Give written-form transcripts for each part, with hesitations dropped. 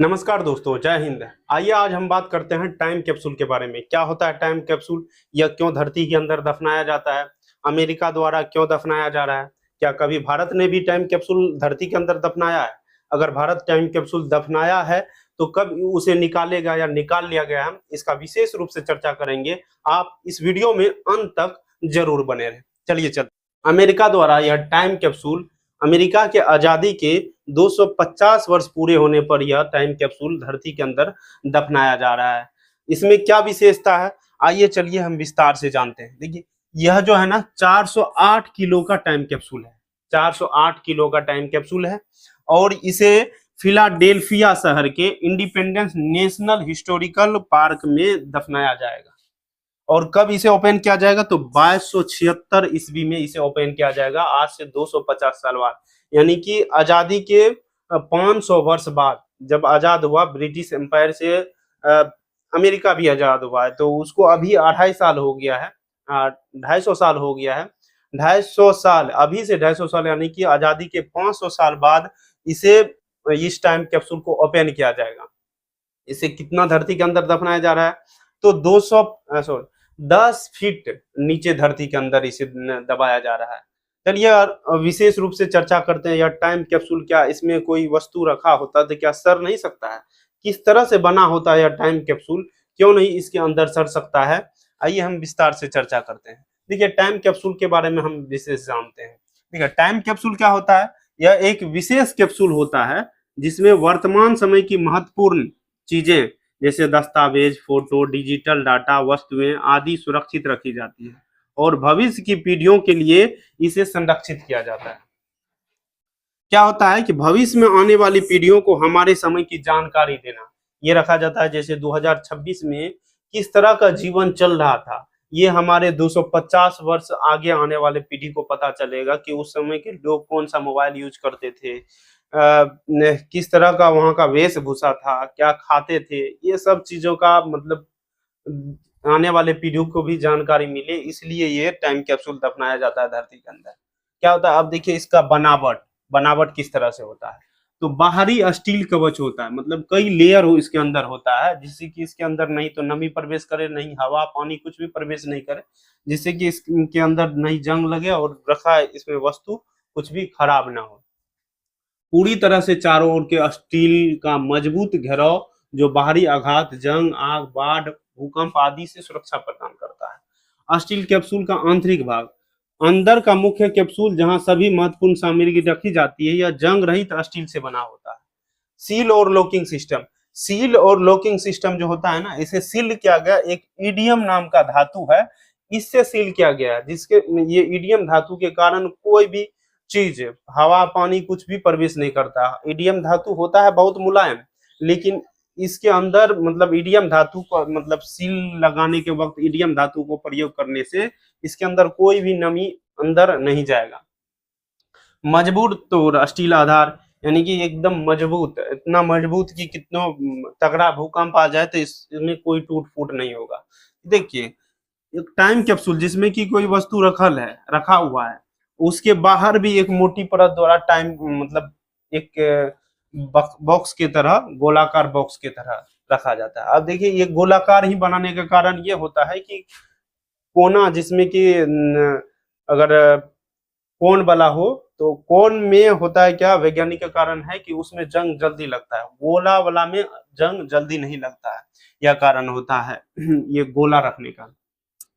नमस्कार दोस्तों, जय हिंद। आइए आज हम बात करते हैं टाइम कैप्सूल के बारे में। क्या होता है टाइम कैप्सूल? यह क्यों धरती के अंदर दफनाया जाता है? अमेरिका द्वारा क्यों दफनाया जा रहा है? क्या कभी भारत ने भी टाइम कैप्सूल धरती के अंदर दफनाया है? अगर भारत टाइम कैप्सूल दफनाया है तो कब उसे निकालेगा या निकाल लिया गया है, इसका विशेष रूप से चर्चा करेंगे। आप इस वीडियो में अंत तक जरूर बने रहें। चलिए चलते। अमेरिका द्वारा यह टाइम कैप्सूल अमेरिका के आजादी के 250 वर्ष पूरे होने पर यह टाइम कैप्सूल धरती के अंदर दफनाया जा रहा है। इसमें क्या विशेषता है, आइए चलिए हम विस्तार से जानते हैं। देखिए, यह जो है ना 408 किलो का टाइम कैप्सूल है। 408 किलो का टाइम कैप्सूल है और इसे फिलाडेल्फिया शहर के इंडिपेंडेंस नेशनल हिस्टोरिकल पार्क में दफनाया जाएगा। और कब इसे ओपन किया जाएगा? तो 2276 ईस्वी में इसे ओपन किया जाएगा, आज से 250 साल बाद। यानी कि आजादी के 500 वर्ष बाद, जब आजाद हुआ ब्रिटिश एम्पायर से, अमेरिका भी आजाद हुआ है, तो उसको अभी 250 साल हो गया है। 250 साल हो गया है। 250 साल, अभी से 250 साल, यानी कि आजादी के 500 साल बाद इसे, इस टाइम कैप्सूल को ओपन किया जाएगा। इसे कितना धरती के अंदर दफनाया जा रहा है? तो 10 फीट नीचे धरती के अंदर इसे दबाया जा रहा है। चलिए विशेष रूप से चर्चा करते हैं। यह टाइम कैप्सूल, क्या इसमें कोई वस्तु रखा होता है तो क्या सड़ नहीं सकता है? किस तरह से बना होता है यह टाइम कैप्सूल? क्यों नहीं इसके अंदर सड़ सकता है? आइए हम विस्तार से चर्चा करते हैं। देखिए, टाइम कैप्सूल के बारे में हम विशेष जानते हैं। देखिए, टाइम कैप्सूल क्या होता है? यह एक विशेष कैप्सूल होता है जिसमें वर्तमान समय की महत्वपूर्ण चीजें जैसे दस्तावेज, फोटो, डिजिटल डाटा, वस्तुएं आदि सुरक्षित रखी जाती है और भविष्य की पीढ़ियों के लिए इसे संरक्षित किया जाता है। क्या होता है कि भविष्य में आने वाली पीढ़ियों को हमारे समय की जानकारी देना, ये रखा जाता है। जैसे 2026 में किस तरह का जीवन चल रहा था, ये हमारे 250 वर्ष आगे आने वाले पीढ़ी को पता चलेगा कि उस समय के लोग कौन सा मोबाइल यूज करते थे, किस तरह का वहाँ का वेशभूषा था, क्या खाते थे। ये सब चीजों का मतलब आने वाले पीढ़ियों को भी जानकारी मिले, इसलिए ये टाइम कैप्सूल दफनाया जाता है धरती के अंदर। क्या होता है, अब देखिए इसका बनावट बनावट किस तरह से होता है। तो बाहरी स्टील कवच होता है, मतलब कई लेयर हो इसके अंदर होता है, जिससे कि इसके अंदर नहीं तो नमी प्रवेश करे, नहीं हवा पानी कुछ भी प्रवेश नहीं करे, जिससे कि इसके अंदर नहीं जंग लगे और रखा इसमें वस्तु कुछ भी खराब ना हो। पूरी तरह से चारों ओर के स्टील का मजबूत घेराव जो बाहरी आघात, जंग, आग, बाढ़, भूकंप आदि से सुरक्षा प्रदान करता है। स्टील कैप्सूल का आंतरिक भाग, अंदर का मुख्य कैप्सूल जहां सभी महत्वपूर्ण सामग्री रखी जाती है, यह जंग रहित स्टील से बना होता है। सील और लॉकिंग सिस्टम, सील और लॉकिंग सिस्टम जो होता है ना, इसे सील किया गया एक ईडियम नाम का धातु है, इससे सील किया गया है, जिसके ये ईडियम धातु के कारण कोई भी चीज, हवा पानी कुछ भी प्रवेश नहीं करता। ईडियम धातु होता है बहुत मुलायम, लेकिन इसके अंदर मतलब ईडियम धातु को मतलब सील लगाने के वक्त ईडियम धातु को प्रयोग करने से इसके अंदर कोई भी नमी अंदर नहीं जाएगा। मजबूत तोड़ स्टील आधार, यानी कि एकदम मजबूत, इतना मजबूत कि कितना तगड़ा भूकंप आ जाए तो इसमें कोई टूट फूट नहीं होगा। देखिए, एक टाइम कैप्सूल जिसमें कि कोई वस्तु रखा हुआ है, उसके बाहर भी एक मोटी परत द्वारा टाइम मतलब एक बॉक्स की तरह, गोलाकार बॉक्स की तरह रखा जाता है। अब देखिए, ये गोलाकार ही बनाने का कारण ये होता है कि कोना जिसमें कि अगर कोन वाला हो तो कोन में होता है क्या, वैज्ञानिक का कारण है कि उसमें जंग जल्दी लगता है, गोला वाला में जंग जल्दी नहीं लगता है। यह कारण होता है ये गोला रखने का।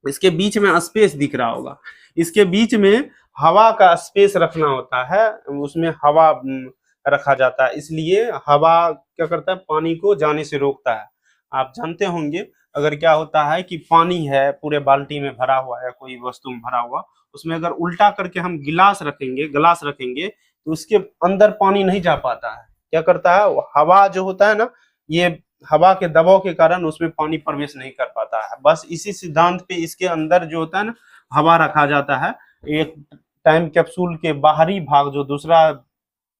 इसके बीच में स्पेस दिख रहा होगा, इसके बीच में हवा का स्पेस रखना होता है, उसमें हवा रखा जाता है, इसलिए हवा क्या करता है, पानी को जाने से रोकता है। आप जानते होंगे, अगर क्या होता है कि पानी है पूरे बाल्टी में भरा हुआ है, कोई वस्तु में भरा हुआ, उसमें अगर उल्टा करके हम गिलास रखेंगे तो उसके अंदर पानी नहीं जा पाता है। क्या करता है, हवा जो होता है ना, ये हवा के दबाव के कारण उसमें पानी प्रवेश नहीं कर पाता है। बस इसी सिद्धांत पे इसके अंदर जो होता है ना, हवा रखा जाता है। एक टाइम कैप्सूल के बाहरी भाग जो दूसरा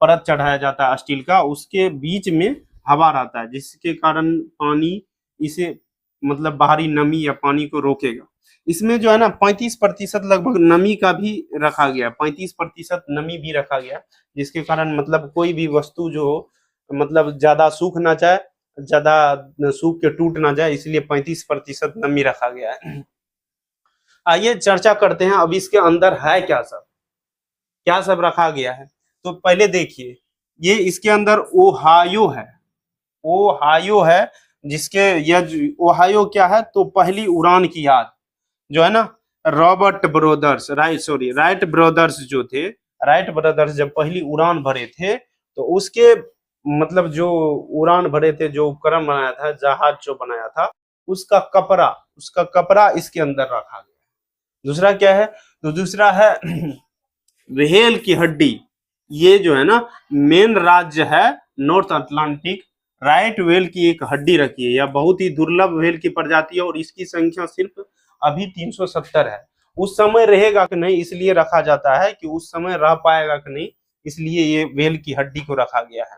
परत चढ़ाया जाता है स्टील का, उसके बीच में हवा रहता है, जिसके कारण पानी इसे मतलब बाहरी नमी या पानी को रोकेगा। इसमें जो है ना 35% लगभग नमी का भी रखा गया, 35% नमी भी रखा गया, जिसके कारण मतलब कोई भी वस्तु जो मतलब ज्यादा सूख ना जाए, ज्यादा सूख के टूट ना जाए, इसलिए 35% नमी रखा गया है। आइए चर्चा करते हैं अब इसके अंदर है क्या सब रखा गया है। तो पहले देखिए, ये इसके अंदर ओहायो है, ओहायो है, जिसके ओहायो क्या है, तो पहली उड़ान की याद, जो है ना, रॉबर्ट ब्रदर्स, राइट ब्रदर्स जो थे, राइट ब्रदर्स जब पहली उड़ान भरे थे, तो उसके मतलब जो उड़ान भरे थे, जो उपकरण बनाया था, जहाज जो बनाया था, उसका कपड़ा इसके अंदर रखा गया। दूसरा क्या है, तो दूसरा है व्हेल की हड्डी। ये जो है ना, मेन राज्य है नॉर्थ अटलांटिक, राइट व्हेल की एक हड्डी रखी है। यह बहुत ही दुर्लभ व्हेल की प्रजाति है और इसकी संख्या सिर्फ अभी 370 है। उस समय रहेगा कि नहीं इसलिए रखा जाता है कि उस समय रह पाएगा कि नहीं, इसलिए ये व्हेल की हड्डी को रखा गया है।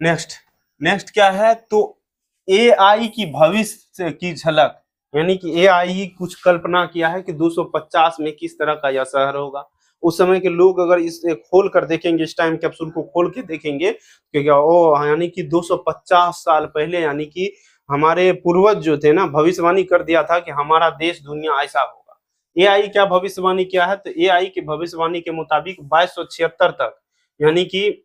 नेक्स्ट क्या है, तो एआई की भविष्य की झलक, यानी कि एआई कुछ कल्पना किया है कि 250 में किस तरह का यह शहर होगा। उस समय के लोग अगर इसे खोल कर देखेंगे, इस टाइम कैप्सूल को खोल के देखेंगे, कि यानी कि 250 साल पहले, यानी कि हमारे पूर्वज जो थे ना, भविष्यवाणी कर दिया था कि हमारा देश दुनिया ऐसा होगा। एआई क्या भविष्यवाणी किया है, तो एआई की भविष्यवाणी के मुताबिक 2276 तक, यानी कि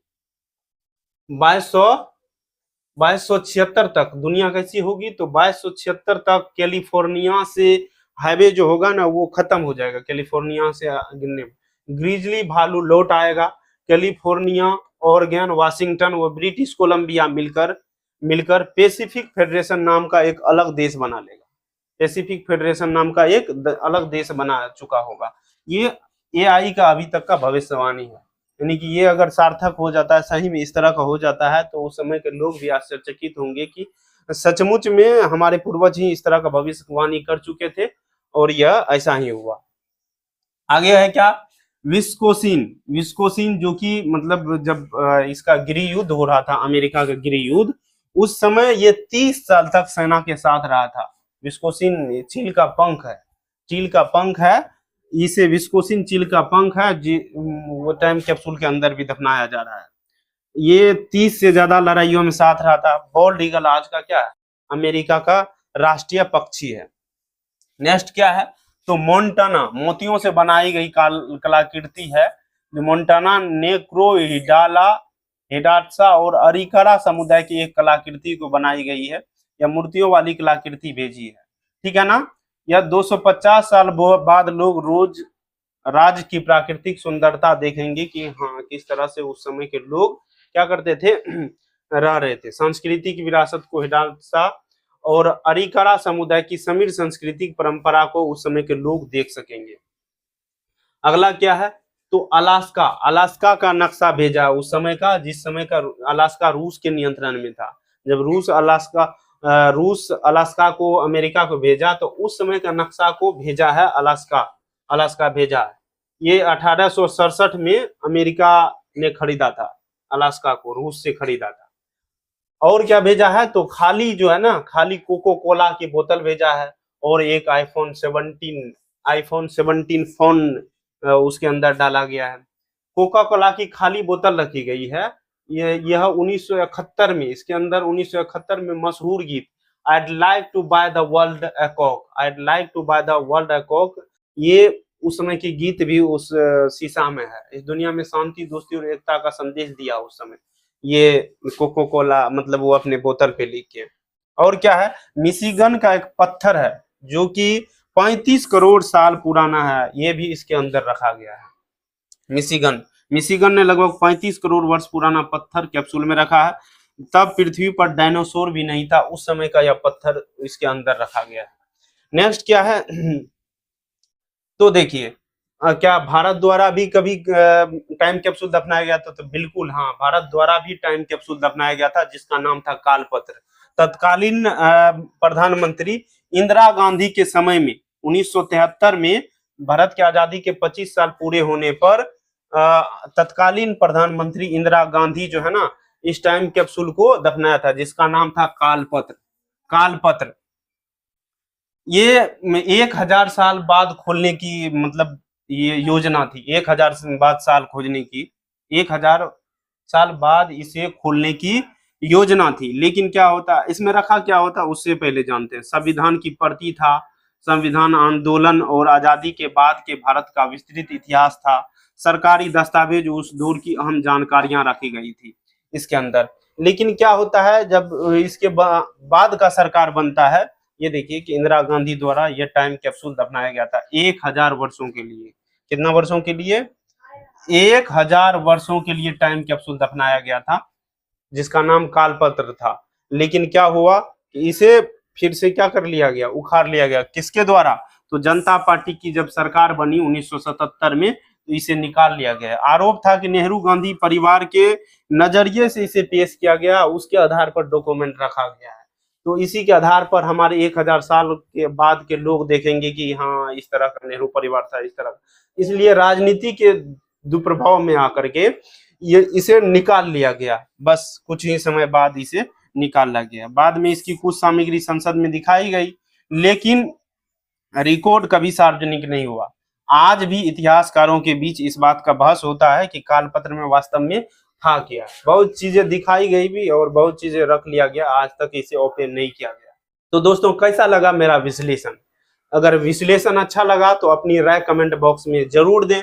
2276 तक दुनिया कैसी होगी, तो 2276 तक कैलिफोर्निया से हाईवे जो होगा ना, वो खत्म हो जाएगा। कैलिफोर्निया से गिनने में ग्रिजली भालू लौट आएगा। कैलिफोर्निया, ऑरेगन, वाशिंगटन व ब्रिटिश कोलंबिया मिलकर पैसिफिक फेडरेशन नाम का एक अलग देश बना लेगा। पैसिफिक फेडरेशन नाम का एक अलग देश बना चुका होगा। ये एआई का अभी तक का भविष्यवाणी है, यानी कि ये अगर सार्थक हो जाता है, सही में इस तरह का हो जाता है, तो उस समय के लोग भी आश्चर्यचकित होंगे कि सचमुच में हमारे पूर्वज ही इस तरह का भविष्यवाणी कर चुके थे और यह ऐसा ही हुआ। आगे है क्या, विस्कोसिन जो कि मतलब जब इसका गृह युद्ध हो रहा था, अमेरिका का गृह युद्ध, उस समय ये 30 साल तक सेना के साथ रहा था। विस्कोसिन चील का पंख है, चील का पंख है, इसे विस्कोसिन चील का पंख है, वो टाइम कैप्सूल के अंदर भी दफनाया जा रहा है। ये 30 से ज्यादा लड़ाइयों में साथ रहा था। बॉल्ड ईगल आज का क्या है, अमेरिका का राष्ट्रीय पक्षी है। नेक्स्ट क्या है, तो मोन्टाना मोतियों से बनाई गई कलाकृति है। मोन्टाना नेक्रो हिडाट्सा और अरिकरा समुदाय की एक कलाकृति को बनाई गई है। यह मूर्तियों वाली कलाकृति भेजी है, ठीक है ना। यह 250 साल बाद लोग रोज राज्य की प्राकृतिक सुंदरता देखेंगे कि हाँ, किस तरह से उस समय के लोग क्या करते थे रह रहे थे। सांस्कृतिक विरासत को हिडाट्सा और अरिकरा समुदाय की समृद्ध सांस्कृतिक परंपरा को उस समय के लोग देख सकेंगे। अगला क्या है, तो अलास्का का नक्शा भेजा उस समय का, जिस समय का अलास्का रूस के नियंत्रण में था। जब रूस अलास्का को अमेरिका को भेजा, तो उस समय का नक्शा को भेजा है अलास्का भेजा है। ये 1867 में अमेरिका ने खरीदा था, अलास्का को रूस से खरीदा था। और क्या भेजा है, तो खाली जो है ना, खाली कोको कोला की बोतल भेजा है और एक आईफोन 17 फोन उसके अंदर डाला गया है। कोका कोला की खाली बोतल रखी गई है। यह 1971 में, इसके अंदर 1971 में मशहूर गीत I'd like to buy the world a coke, I'd like to buy the world a coke, ये उस समय की गीत भी उस शीशा में है। इस दुनिया में शांति, दोस्ती और एकता का संदेश दिया उस समय ये कोको कोला, मतलब वो अपने बोतल पे लिख के। और क्या है, मिशिगन का एक पत्थर है जो कि 35 करोड़ साल पुराना है, ये भी इसके अंदर रखा गया है। मिशिगन ने लगभग 35 करोड़ वर्ष पुराना पत्थर कैप्सूल में रखा है। तब पृथ्वी पर डायनासोर भी नहीं था, उस समय का यह पत्थर इसके अंदर रखा गया है। नेक्स्ट क्या है, तो देखिए, क्या भारत द्वारा भी कभी टाइम कैप्सूल दफनाया गया था, तो बिल्कुल हाँ, भारत द्वारा भी टाइम कैप्सूल दफनाया गया था, जिसका नाम था कालपत्र। तत्कालीन प्रधानमंत्री इंदिरा गांधी के समय में 1973 में भारत की आजादी के 25 साल पूरे होने पर तत्कालीन प्रधानमंत्री इंदिरा गांधी जो है ना, इस टाइम कैप्सूल को दफनाया था, जिसका नाम था कालपत्र। ये 1000 साल बाद खोलने की मतलब ये योजना थी, 1000 बाद साल खोजने की, 1000 साल बाद इसे खोलने की योजना थी। लेकिन क्या होता, इसमें रखा क्या होता उससे पहले जानते हैं। संविधान की प्रति था, संविधान आंदोलन और आजादी के बाद के भारत का विस्तृत इतिहास था, सरकारी दस्तावेज, उस दौर की अहम जानकारियां रखी गई थी इसके अंदर। लेकिन क्या होता है जब इसके बाद का सरकार बनता है, ये देखिए कि इंदिरा गांधी द्वारा यह टाइम कैप्सूल दफनाया गया था 1000 वर्षों के लिए। कितना वर्षों के लिए? 1000 वर्षों के लिए टाइम कैप्सूल दफनाया गया था, जिसका नाम कालपत्र था। लेकिन क्या हुआ कि इसे फिर से क्या कर लिया गया, उखाड़ लिया गया। किसके द्वारा? तो जनता पार्टी की जब सरकार बनी 1977 में, तो इसे निकाल लिया गया। आरोप था कि नेहरू गांधी परिवार के नजरिए से इसे पेश किया गया, उसके आधार पर डॉक्यूमेंट रखा गया है। तो इसी के आधार पर हमारे 1000 साल के बाद के लोग देखेंगे कि हाँ इस तरह का नेहरू परिवार था, इस तरह। इसलिए राजनीति के दुष्प्रभाव में आकर के ये इसे निकाल लिया गया। बस कुछ ही समय बाद इसे निकाला गया। बाद में इसकी कुछ सामग्री संसद में दिखाई गई, लेकिन रिकॉर्ड कभी सार्वजनिक नहीं हुआ। आज भी इतिहासकारों के बीच इस बात का बहस होता है कि कालपत्र में वास्तव में था क्या। बहुत चीजें दिखाई गई भी और बहुत चीजें रख लिया गया, आज तक इसे ओपन नहीं किया गया। तो दोस्तों कैसा लगा मेरा विश्लेषण? अगर विश्लेषण अच्छा लगा तो अपनी राय कमेंट बॉक्स में जरूर दें।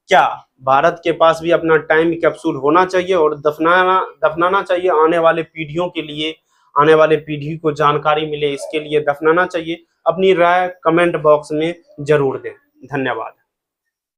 क्या भारत के पास भी अपना टाइम कैप्सूल होना चाहिए और दफनाना चाहिए आने वाले पीढ़ियों के लिए, आने वाले पीढ़ी को जानकारी मिले, इसके लिए दफनाना चाहिए? अपनी राय कमेंट बॉक्स में जरूर दें। धन्यवाद।